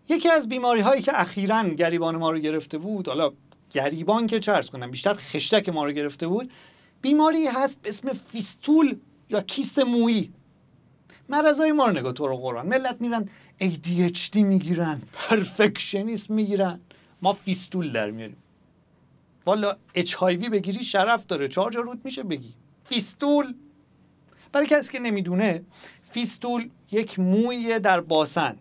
یکی از بیماری هایی که اخیراً گریبان ما رو گرفته بود، حالا گریبان که چه عرض کنم، بیشتر خشتک ما رو گرفته بود، بیماری هست به اسم فیستول یا کیست مویی. مرضای ما رو نگاه تو رو قرآن، ملت میرن ADHD میگیرن، پرفکشنیسم میگیرن، ما فیستول در میاریم. والا HIV بگیری شرف داره، 4 جا رود میشه بگی فیستول. برای کسی که نمیدونه، فیستول یک مویه در باسن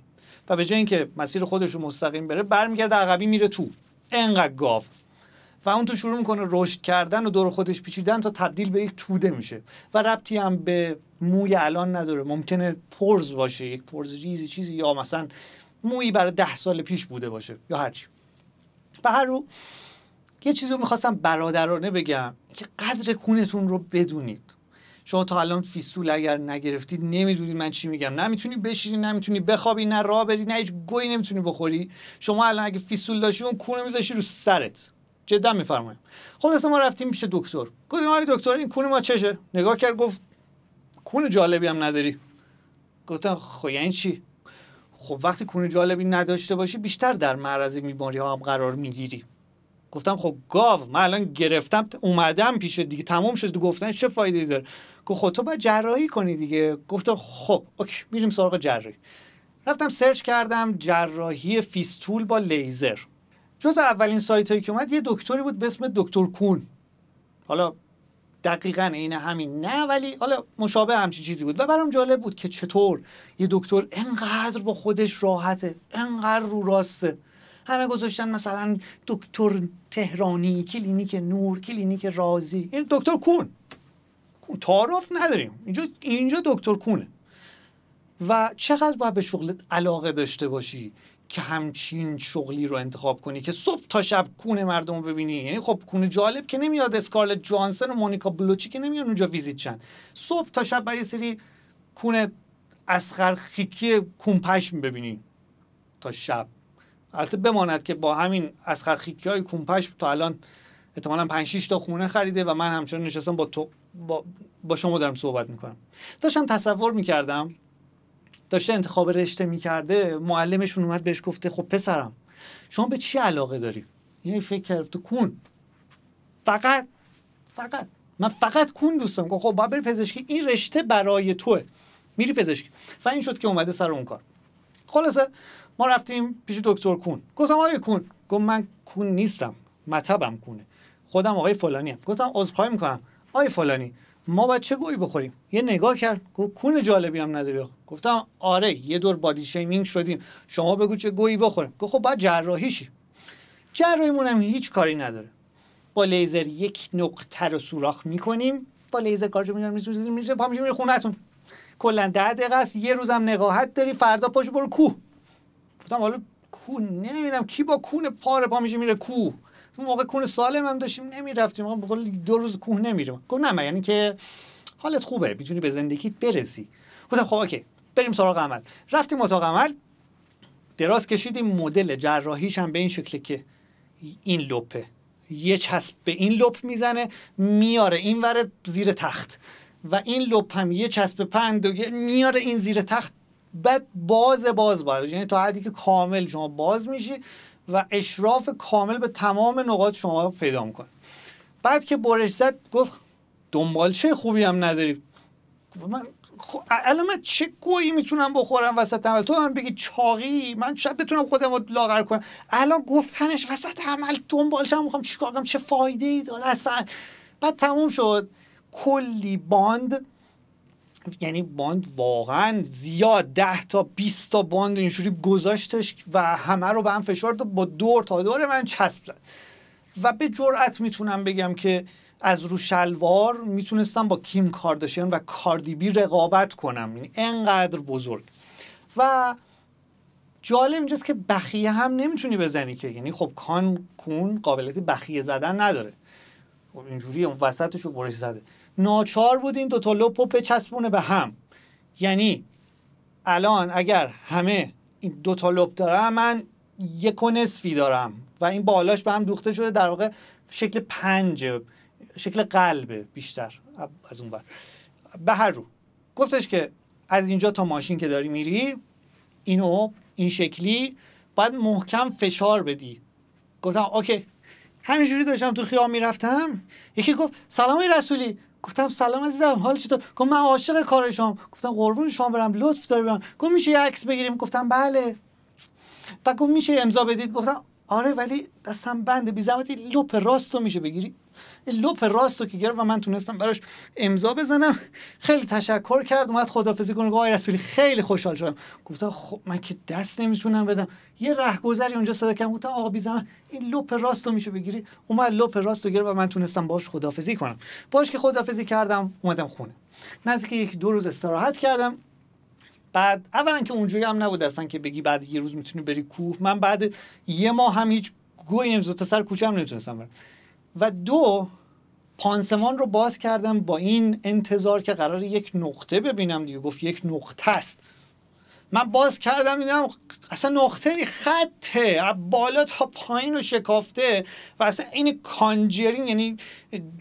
و به جای اینکه مسیر خودش رو مستقیم بره، برمیگرده عقبی میره تو، انقدر گاو، و اون تو شروع میکنه رشد کردن و دور خودش پیچیدن تا تبدیل به یک توده میشه و ربطی هم به موی الان نداره. ممکنه پرز باشه، یک پرز ریزی چیزی، یا مثلا مویی برای 10 سال پیش بوده باشه یا هرچی. به هر رو یه چیزی رو میخواستم برادرانه بگم که قدر کونتون رو بدونید. شما تا الان فیستول اگر نگرفتید نمیدونید من چی میگم. نمیتونی بشینی، نمیتونی بخوابی، نه راه بری، نه هیچ گویی نمیتونی بخوری. شما الان اگه فیستول داشتی اون کونه میذاشی رو سرت. جدا میفرمایم. خلاص ما رفتیم پیش دکتر. گفتیم آقای دکتر این کونه ما چشه؟ نگاه کرد گفت کونه جالبی هم نداری. گفتم خب یعنی چی؟ خب وقتی کونه جالبی نداشته باشی بیشتر در معرض بیماری ها هم قرار میگیری. گفتم خب گاو، من الان گرفتم اومدم پیش دیگه، تموم شد، گفتن چه فایده‌ای داره؟ گفت خب تو باید جراحی کنی دیگه. گفتم خب اوکی، میریم سراغ جراحی. رفتم سرچ کردم جراحی فیستول با لیزر. جز اولین سایتایی که اومد یه دکتری بود به اسم دکتر کون. حالا دقیقاً عین همین نه، ولی حالا مشابه همچین چیزی بود و برام جالب بود که چطور یه دکتر انقدر با خودش راحته، انقدر رو راسته. همه گذاشتن مثلا دکتر تهرانی، کلینیک نور، کلینیک رازی. این دکتر کون تعارف نداریم، اینجا دکتر کونه. و چقدر باید به شغلت علاقه داشته باشی که همچین شغلی رو انتخاب کنی که صبح تا شب کونه مردم رو ببینی. یعنی خب کونه جالب که نمیاد، اسکارلت جوانسن و مونیکا بلوچی که نمیان اونجا ویزیت چن. صبح تا شب باید یه سری کونه اسخر خیکی کونپشم ببینی تا شب. البته بماند که با همین اسخر خیکی های کونپشم تا الان احتمالاً 5-6 تا خونه خریده و من همچنان نشستم با شما دارم صحبت میکنم. داشتم تصور میکردم داشته انتخاب رشته میکرده، معلمشون اومد بهش گفته خب پسرم شما به چی علاقه داری؟ یعنی فکر کرد تو کون. فقط من فقط کون دوست دارم. خب باید بری پزشکی، این رشته برای توه، میری پزشکی. و این شد که اومده سر اون کار. خلاصه ما رفتیم پیش دکتر کون. گفتم آقای کون. گفت من کون نیستم، مطبم کونه، خودم آقای فلانی ام. گفتم عذرخواهی میکنم آقای فلانی، ما باید چه گویی بخوریم؟ یه نگاه کرد گفت کون جالبی هم نداری. گفتم آره یه دور بادی شیمینگ شدیم، شما بگو چه گویی بخوریم. گفت خب باید جراحی شی. جراحیمون هم هیچ کاری نداره، با لیزر یک نقطه رو سوراخ میکنیم، با لیزر کارشو میذاریم پا میشه میره خونه‌تون. کلا 10 دقیقه است، یه روزم نقاهت داری، فردا پاشو برو کوه. گفتم حالا کوه نمیرم، کی با کون پاره پا میشه میره کوه؟ اون موقع کون سالم هم داشتیم نمیرفتیم، ما بقول 2 روز کوه نمیریم. گفت نه یعنی که حالت خوبه، میتونی به زندگیت برسی. گفتم خب اوکی بریم سراغ عمل. رفتیم اتاق عمل، دراز کشیدیم. مدل جراحیش هم به این شکله که این لپه، یه چسب به این لپ میزنه میاره این ور زیر تخت و این لپ هم یه چسب پند میاره این زیر تخت. بعد باز باید، یعنی تا حدی که کامل شما باز میشی و اشراف کامل به تمام نقاط شما پیدا میکنه. بعد که برش زد گفت دنبالچه خوبی هم نداری. من الان من چه گویی میتونم بخورم وسط عمل؟ تو من بگی چاقی، من شاید بتونم خودم رو لاغر کنم. الان گفتنش وسط عمل دنبالچه هم میخوام چیکار کنم؟ چه فایده ای داره اصلا؟ بعد تموم شد. کلی باند، یعنی باند واقعا زیاد، 10 تا 20 تا باند اینجوری گذاشتش و همه رو به هم فشار داد، با دور تا دور من چسب زد. و به جرئت میتونم بگم که از رو شلوار میتونستم با کیم کارداشیان و کاردی بی رقابت کنم، یعنی انقدر بزرگ. و جالب اینجاست که بخیه هم نمیتونی بزنی که، یعنی خب کون قابلیت بخیه زدن نداره، خب اینجوری اون وسطش رو برش زده. ناچار بود این 2 تا لپو بچسبونه به هم. یعنی الان اگر همه این 2 تا لپ دارم، من 1.5 دارم و این بالاش به هم دوخته شده، در واقع شکل 5، شکل قلبه بیشتر از اون بر. به هر رو گفتش که از اینجا تا ماشین که داری میری، این شکلی باید محکم فشار بدی. گفتم اوکی. همینجوری داشتم تو خیابون میرفتم، یکی گفت سلام آقای رسولی. گفتم سلام عزیزم، حال چطور؟ گفت من عاشق کار شما. گفتم قربون شما برم، لطف داری برم. گفت میشه یه عکس بگیریم؟ گفتم بله. بعد گفت میشه امضا بدید؟ گفتم آره ولی دستم بنده، بی زحمت لپ راستو میشه بگیری؟ لپ راستو که گرفت و من تونستم براش امضا بزنم. خیلی تشکر کرد، اومد خداحافظی کنه. گفت آقای رسولی خیلی خوشحال شدم. گفتم خب من که دست نمیتونم بدم. یه رهگذری اونجا صدا کردم، گفتم آقا بی زحمت این لپ راستو میشه بگیری؟ اومد لپ راستو گرفت و من تونستم باهاش خداحافظی کنم. باهاش که خداحافظی کردم اومدم خونه. نزدیک 1-2 روز استراحت کردم. بعد اولا که اونجوری هم نبود اصلا که بگی بعد یه روز میتونی بری کوه. من بعد یه ماه هم هیچ گویی نمی‌زد، تا سر کوچه هم نمیتونستم برم. و 2 پانسمان رو باز کردم با این انتظار که قرار یک نقطه ببینم دیگه. گفت یک نقطه است. من باز کردم دیدم اصلا نقطه نی، خطه بالا تا پایین رو شکافته و اصلا این کانجرین، یعنی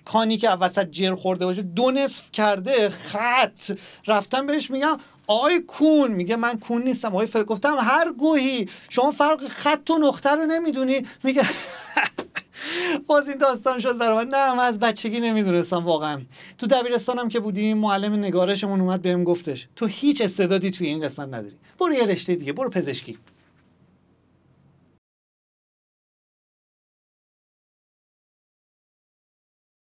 کانی که وسط جر خورده باشه 2 نصف کرده خط. رفتم بهش میگم آقای کون. میگه من کون نیستم آقای گفتم هر گوهی، شما فرق خط و نقطه رو نمیدونی؟ میگه باز این داستان شد برای من. نه من از بچگی نمیدونستم واقعا. تو دبیرستانم که بودیم معلم نگارشمون اومد بهم گفتش تو هیچ استعدادی توی این قسمت نداری، برو یه رشته دیگه، برو پزشکی.